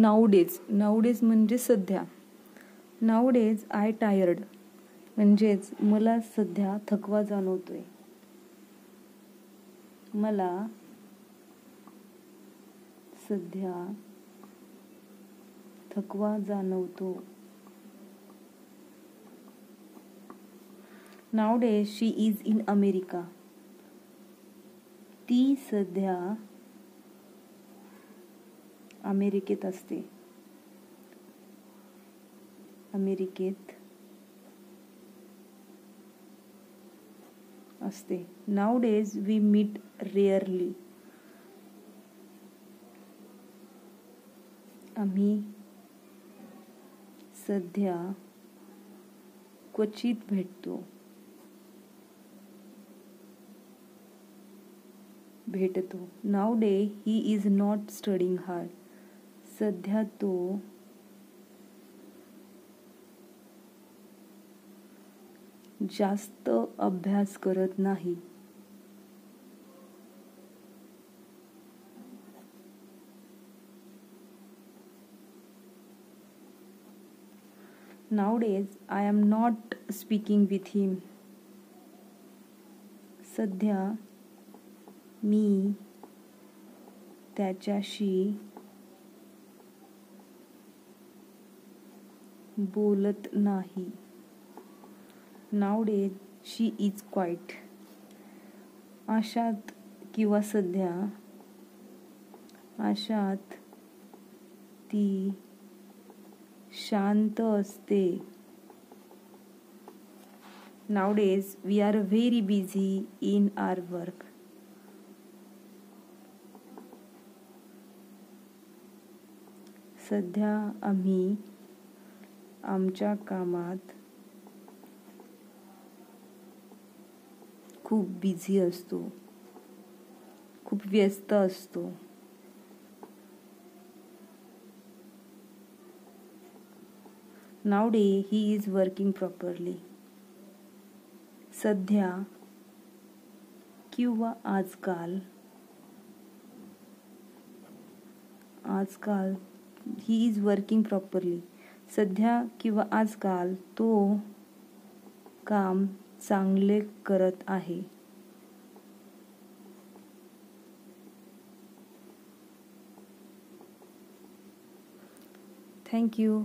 नाऊडेज म्हणजे सध्या. नाऊडेज I tired म्हणजेच मला सध्या थकवा जाणवतोय. मला सध्या थकवा जाणवतो. Nowadays she is in America. ती सध्या अमेरिकेत असते. Nowadays we meet rarely. आम्ही सध्या क्वचित भेटतो. Nowadays he is not studying hard. सध्या तो जास्त अभ्यास करत नाही. Nowadays I am not speaking with him. सध्या मी त्याच्याशी बोलत नाही. Nowadays she is quiet. अशात किंवा सध्या अशात ती शांत असते. Nowadays we are very busy in our work. सध्या आम्ही आमच्या कामात खूप बिझी असतो, खूप व्यस्त असतो. Nowadays he is working properly. सध्या किंवा आजकाल he is working properly. सध्या किंवा आजकाल तो काम चांगले करत आहे. Thank you.